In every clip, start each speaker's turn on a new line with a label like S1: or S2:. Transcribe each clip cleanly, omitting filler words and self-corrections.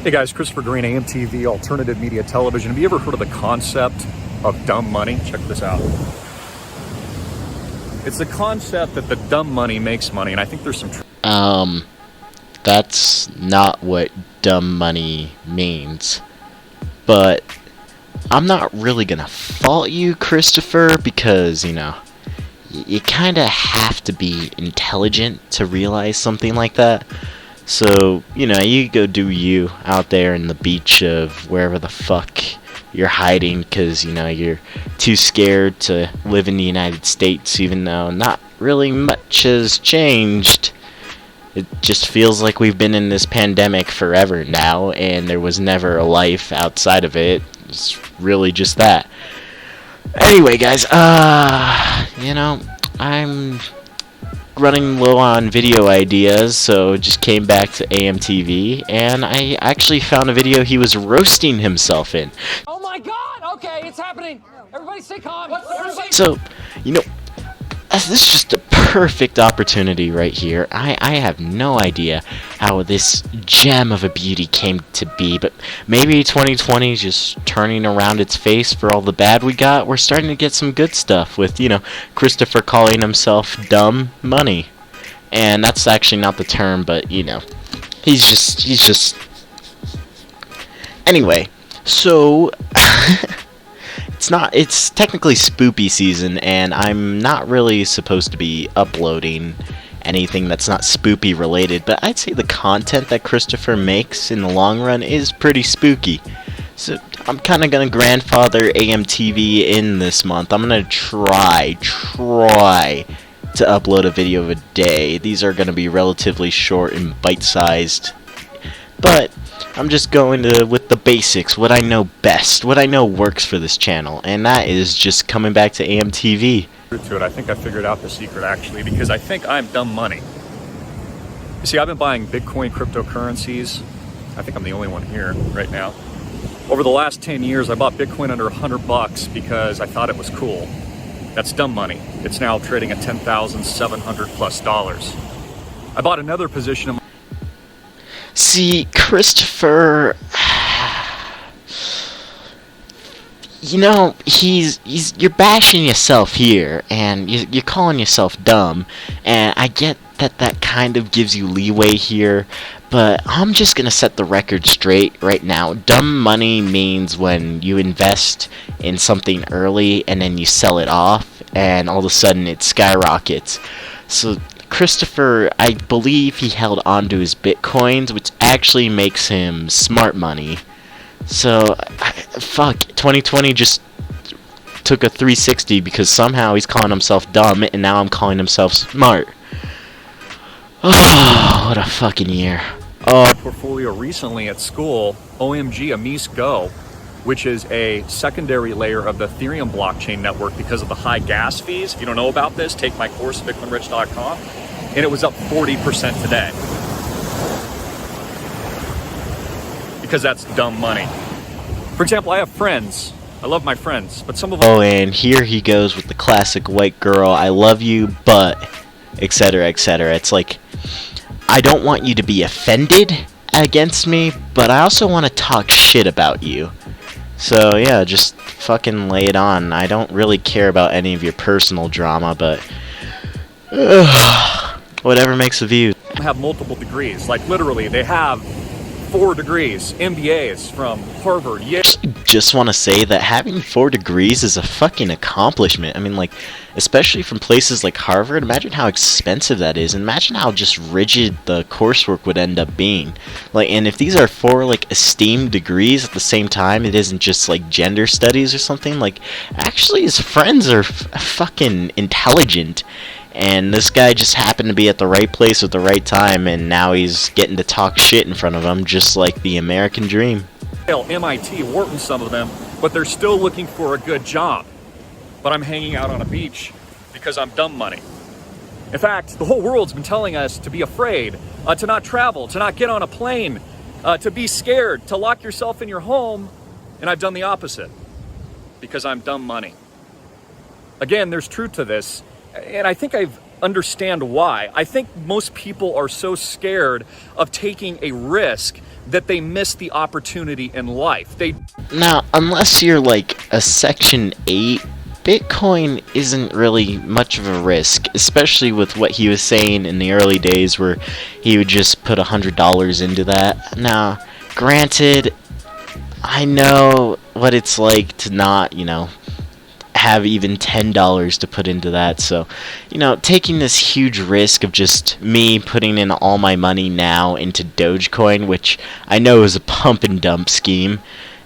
S1: Hey guys, Christopher Green, AMTV, Alternative Media Television. Have you ever heard of the concept of dumb money? Check this out. It's the concept that the dumb money makes money, and I think there's some...
S2: That's not what dumb money means. But I'm not really gonna fault you, Christopher, because, you kinda have to be intelligent to realize something like that. So, you go do you out there in the beach of wherever the fuck you're hiding because, you're too scared to live in the United States, even though not really much has changed. It just feels like we've been in this pandemic forever now, and there was never a life outside of it. It's really just that. Anyway, guys, I'm running low on video ideas, so just came back to AMTV, and I actually found a video he was roasting himself in.
S3: Oh my god! Okay, it's happening! Everybody stay calm!
S2: So, this is just a perfect opportunity right here. I have no idea how this gem of a beauty came to be, but maybe 2020 is just turning around its face for all the bad we got. We're starting to get some good stuff with, Christopher calling himself dumb money. And that's actually not the term, but, he's just... Anyway, so... It's technically spoopy season, and I'm not really supposed to be uploading anything that's not spoopy related, but I'd say the content that Christopher makes in the long run is pretty spooky. So I'm kind of going to grandfather AMTV in this month. I'm going to try to upload a video a day. These are going to be relatively short and bite-sized, but I'm just going with the basics, what I know best, what I know works for this channel, and that is just coming back to AMTV.
S1: To it. I think I figured out the secret, actually, because I think I'm dumb money. You see, I've been buying Bitcoin cryptocurrencies. I think I'm the only one here right now. Over the last 10 years, I bought Bitcoin under $100 because I thought it was cool. That's dumb money. It's now trading at $10,700+. I bought another position in...
S2: See, Christopher, you're bashing yourself here, and you're calling yourself dumb, and I get that kind of gives you leeway here, but I'm just gonna set the record straight right now. Dumb money means when you invest in something early, and then you sell it off, and all of a sudden it skyrockets. So Christopher, I believe he held onto his bitcoins, which actually makes him smart money. So, fuck, 2020 just took a 360 because somehow he's calling himself dumb, and now I'm calling himself smart. Oh, what a fucking year.
S1: Portfolio recently at school, OMG, Amis Go, which is a secondary layer of the Ethereum blockchain network because of the high gas fees. If you don't know about this, take my course at bitcoinrich.com. And it was up 40% today. Because that's dumb money. For example, I have friends. I love my friends, but some of them...
S2: Oh, and here he goes with the classic white girl, I love you, but... etc., etc. It's like, I don't want you to be offended against me, but I also want to talk shit about you. So, yeah, just fucking lay it on. I don't really care about any of your personal drama, but... whatever makes the view.
S1: Have multiple degrees. Like, literally, they have 4 degrees, MBAs from Harvard, Yale.
S2: Just want to say that having 4 degrees is a fucking accomplishment. I mean, like, especially from places like Harvard, imagine how expensive that is. And imagine how just rigid the coursework would end up being. Like, and if these are 4, like, esteemed degrees at the same time, it isn't just, like, gender studies or something. Like, actually, his friends are fucking intelligent. And this guy just happened to be at the right place at the right time, and now he's getting to talk shit in front of him, just like the American dream.
S1: MIT, Wharton, some of them, but they're still looking for a good job. But I'm hanging out on a beach because I'm dumb money. In fact, the whole world's been telling us to be afraid, to not travel, to not get on a plane, to be scared, to lock yourself in your home, and I've done the opposite because I'm dumb money. Again, there's truth to this. And I think I understand why. I think most people are so scared of taking a risk that they missed the opportunity in life.
S2: Now, unless you're like a Section 8, Bitcoin isn't really much of a risk, especially with what he was saying in the early days where he would just put $100 into that. Now, granted, I know what it's like to not, have even $10 to put into that, so, taking this huge risk of just me putting in all my money now into Dogecoin, which I know is a pump and dump scheme,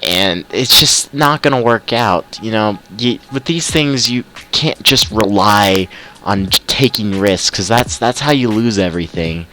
S2: and it's just not going to work out. With these things, you can't just rely on taking risks, because that's how you lose everything.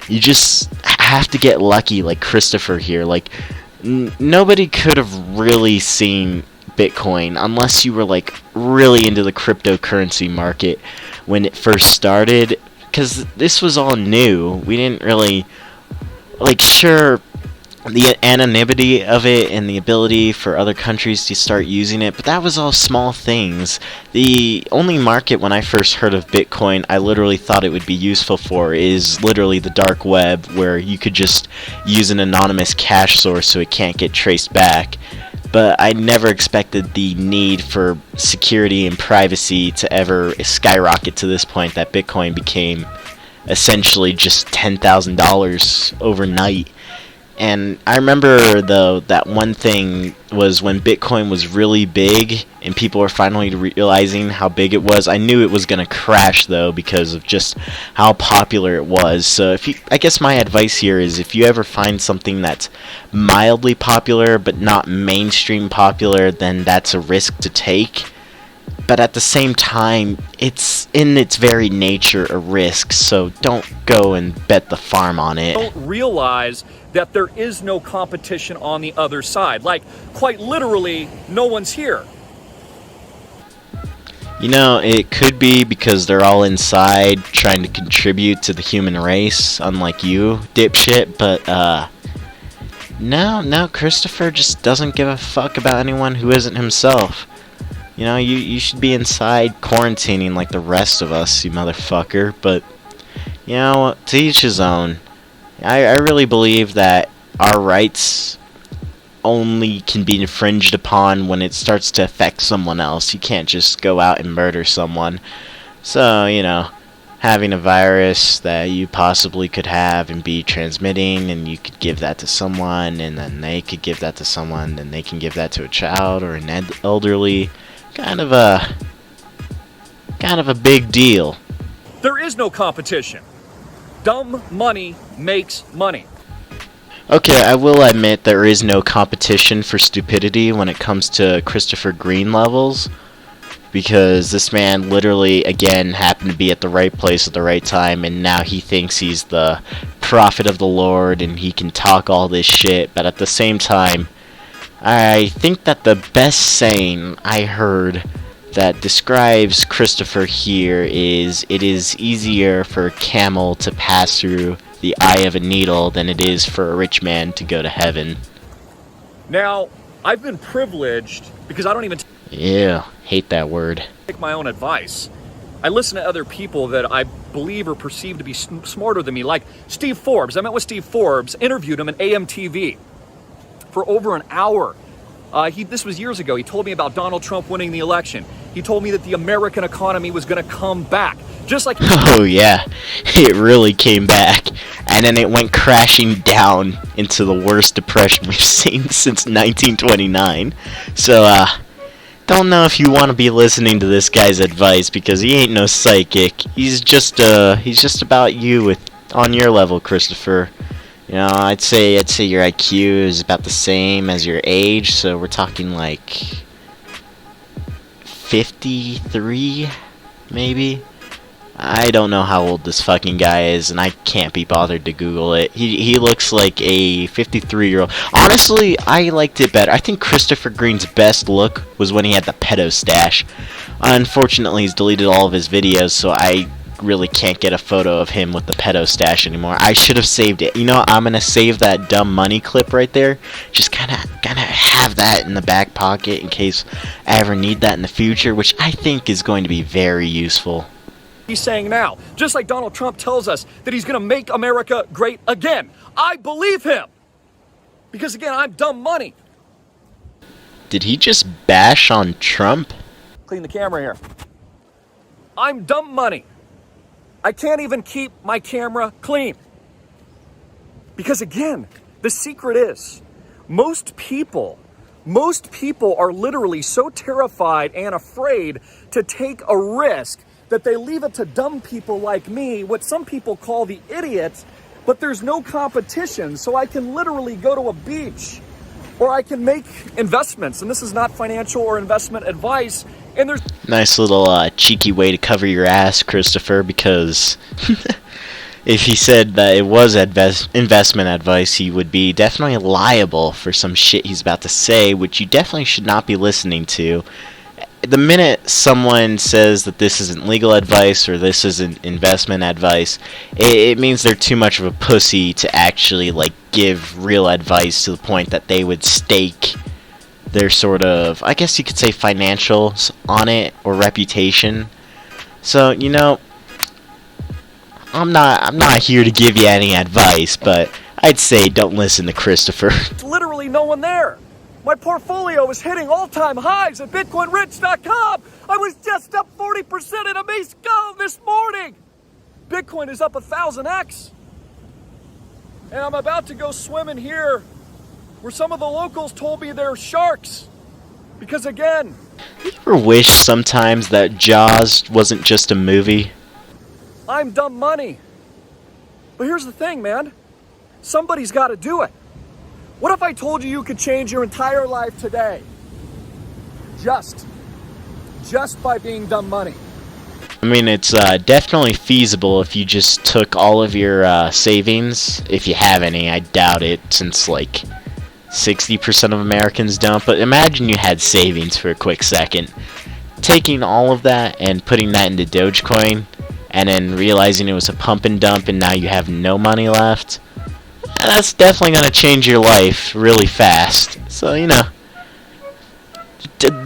S2: You just have to get lucky, like Christopher here. Like, nobody could have really seen Bitcoin unless you were like really into the cryptocurrency market when it first started, because this was all new. We didn't really sure, the anonymity of it and the ability for other countries to start using it, but that was all small things. The only market when I first heard of Bitcoin I literally thought it would be useful for is literally the dark web, where you could just use an anonymous cash source so it can't get traced back. But I never expected the need for security and privacy to ever skyrocket to this point that Bitcoin became essentially just $10,000 overnight. And I remember, though, that one thing was when Bitcoin was really big and people were finally realizing how big it was. I knew it was going to crash, though, because of just how popular it was. So I guess my advice here is, if you ever find something that's mildly popular but not mainstream popular, then that's a risk to take. But at the same time, it's in its very nature a risk, so don't go and bet the farm on it.
S1: Don't realize that there is no competition on the other side. Like, quite literally, no one's here.
S2: It could be because they're all inside trying to contribute to the human race, unlike you, dipshit, but, no, Christopher just doesn't give a fuck about anyone who isn't himself. You should be inside quarantining like the rest of us, you motherfucker, but, to each his own. I really believe that our rights only can be infringed upon when it starts to affect someone else. You can't just go out and murder someone. So, having a virus that you possibly could have and be transmitting, and you could give that to someone, and then they could give that to someone, and they can give that to a child or an elderly, kind of a big deal.
S1: There is no competition. Dumb money makes money.
S2: Okay, I will admit there is no competition for stupidity when it comes to Christopher Green levels, because this man literally, again, happened to be at the right place at the right time, and now he thinks he's the prophet of the Lord and he can talk all this shit, but at the same time, I think that the best saying I heard that describes Christopher here is, it is easier for a camel to pass through the eye of a needle than it is for a rich man to go to heaven.
S1: Now, I've been privileged because I don't even
S2: Yeah, hate that word.
S1: take my own advice. I listen to other people that I believe are perceived to be smarter than me, like Steve Forbes. I met with Steve Forbes, interviewed him at AMTV for over an hour. This was years ago. He told me about Donald Trump winning the election. He told me that the American economy was going to come back. Just like...
S2: Oh yeah, it really came back. And then it went crashing down into the worst depression we've seen since 1929. So, don't know if you want to be listening to this guy's advice, because he ain't no psychic. He's just about you on your level, Christopher. I'd say your IQ is about the same as your age, so we're talking like 53, maybe? I don't know how old this fucking guy is, and I can't be bothered to Google it. He looks like a 53-year-old. Honestly, I liked it better. I think Christopher Green's best look was when he had the pedo stash. Unfortunately, he's deleted all of his videos, so I really can't get a photo of him with the pedo stash anymore. I should have saved it. I'm gonna save that dumb money clip right there. Just kinda have that in the back pocket in case I ever need that in the future, which I think is going to be very useful.
S1: he's saying now. Just like Donald Trump tells us that he's going to make America great again. I believe him. Because again, I'm dumb money.
S2: Did he just bash on Trump?
S1: Clean the camera here. I'm dumb money. I can't even keep my camera clean. Because again, the secret is most people are literally so terrified and afraid to take a risk that they leave it to dumb people like me, what some people call the idiots, but there's no competition. So I can literally go to a beach or I can make investments. And this is not financial or investment advice. And there's
S2: Nice little cheeky way to cover your ass, Christopher, because if he said that it was investment advice, he would be definitely liable for some shit he's about to say, which you definitely should not be listening to. The minute someone says that this isn't legal advice or this isn't investment advice, it means they're too much of a pussy to actually like give real advice to the point that they would stake their sort of, I guess you could say, financials on it or reputation. So, you know, I'm not here to give you any advice, but I'd say don't listen to Christopher.
S1: literally no one there. My portfolio is hitting all-time highs at BitcoinRich.com. I was just up 40% in a Mace Go this morning. Bitcoin is up 1,000x. And I'm about to go swimming here where some of the locals told me they're sharks. Because again,
S2: You ever wish sometimes that Jaws wasn't just a movie?
S1: I'm dumb money. But here's the thing, man. Somebody's got to do it. What if I told you could change your entire life today? Just by being dumb money.
S2: I mean, it's definitely feasible if you just took all of your savings, if you have any. I doubt it, since like 60% of Americans don't. But imagine you had savings for a quick second. Taking all of that and putting that into Dogecoin, and then realizing it was a pump and dump and now you have no money left. That's definitely going to change your life really fast. So, you know,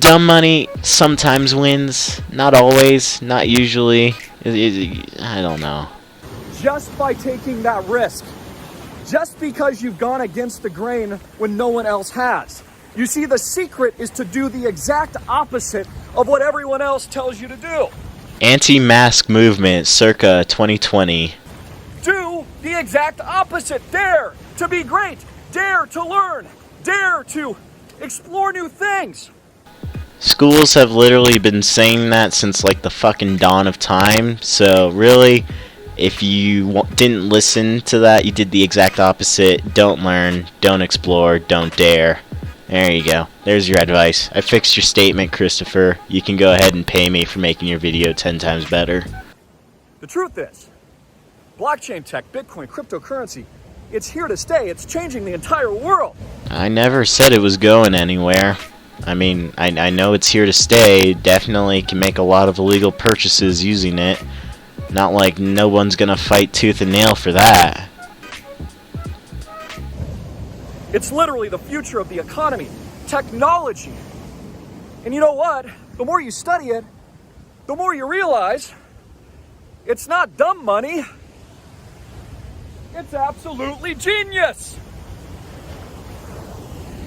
S2: dumb money sometimes wins. Not always, not usually. I don't know.
S1: Just by taking that risk. Just because you've gone against the grain when no one else has. You see, the secret is to do the exact opposite of what everyone else tells you to do.
S2: Anti-mask movement circa 2020.
S1: Do the exact opposite. Dare to be great. Dare to learn. Dare to explore new things.
S2: Schools have literally been saying that since like the fucking dawn of time. So really, if you didn't listen to that, you did the exact opposite. Don't learn, don't explore, don't dare. There you go. There's your advice. I fixed your statement, Christopher. You can go ahead and pay me for making your video 10 times better.
S1: The truth is, blockchain tech, Bitcoin, cryptocurrency, it's here to stay. It's changing the entire world.
S2: I never said it was going anywhere. I mean, I know it's here to stay. Definitely can make a lot of illegal purchases using it. Not like no one's gonna fight tooth and nail for that.
S1: It's literally the future of the economy, technology. And you know what? The more you study it, the more you realize it's not dumb money. It's absolutely genius.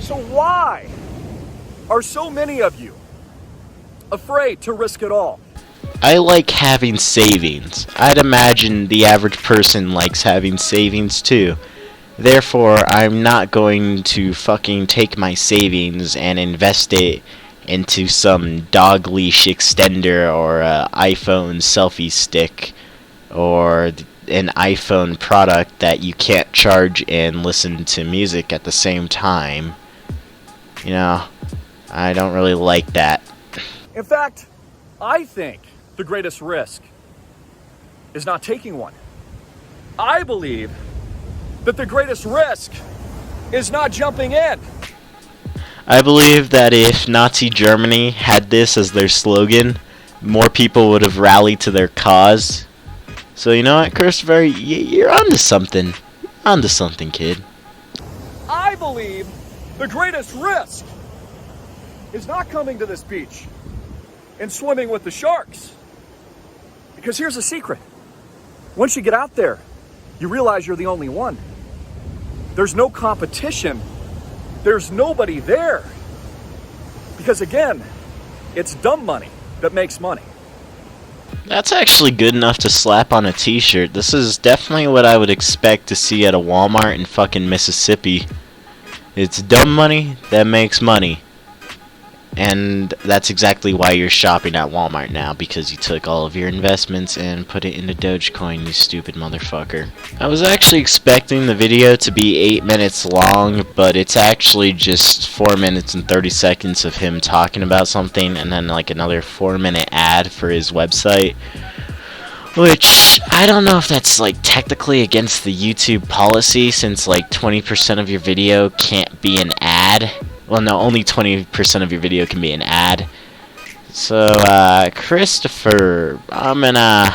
S1: So why are so many of you afraid to risk it all?
S2: I like having savings. I'd imagine the average person likes having savings too. Therefore, I'm not going to fucking take my savings and invest it into some dog leash extender or a iPhone selfie stick or an iPhone product that you can't charge and listen to music at the same time. You know, I don't really like that.
S1: In fact, I think the greatest risk is not taking one. I believe that the greatest risk is not jumping in.
S2: I believe that if Nazi Germany had this as their slogan, more people would have rallied to their cause. So you know what, Christopher, you're onto something. Onto something, kid.
S1: I believe the greatest risk is not coming to this beach and swimming with the sharks. Because here's the secret. Once you get out there, you realize you're the only one. There's no competition there's nobody there. Because again, it's dumb money that makes money.
S2: That's actually good enough to slap on a t-shirt. This is definitely what I would expect to see at a Walmart in fucking Mississippi. It's dumb money that makes money. And that's exactly why you're shopping at Walmart now, because you took all of your investments and put it into Dogecoin, you stupid motherfucker. I was actually expecting the video to be 8 minutes long, but it's actually just 4 minutes and 30 seconds of him talking about something, and then like another 4-minute ad for his website. Which, I don't know if that's like technically against the YouTube policy, since like 20% of your video can't be an ad. Well, no, only 20% of your video can be an ad. So, Christopher, I'm gonna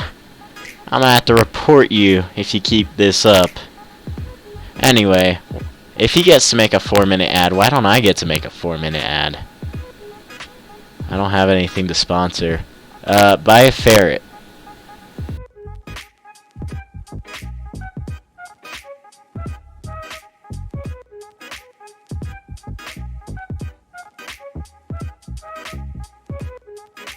S2: have to report you if you keep this up. Anyway, if he gets to make a 4-minute ad, why don't I get to make a 4-minute ad? I don't have anything to sponsor. Buy a ferret.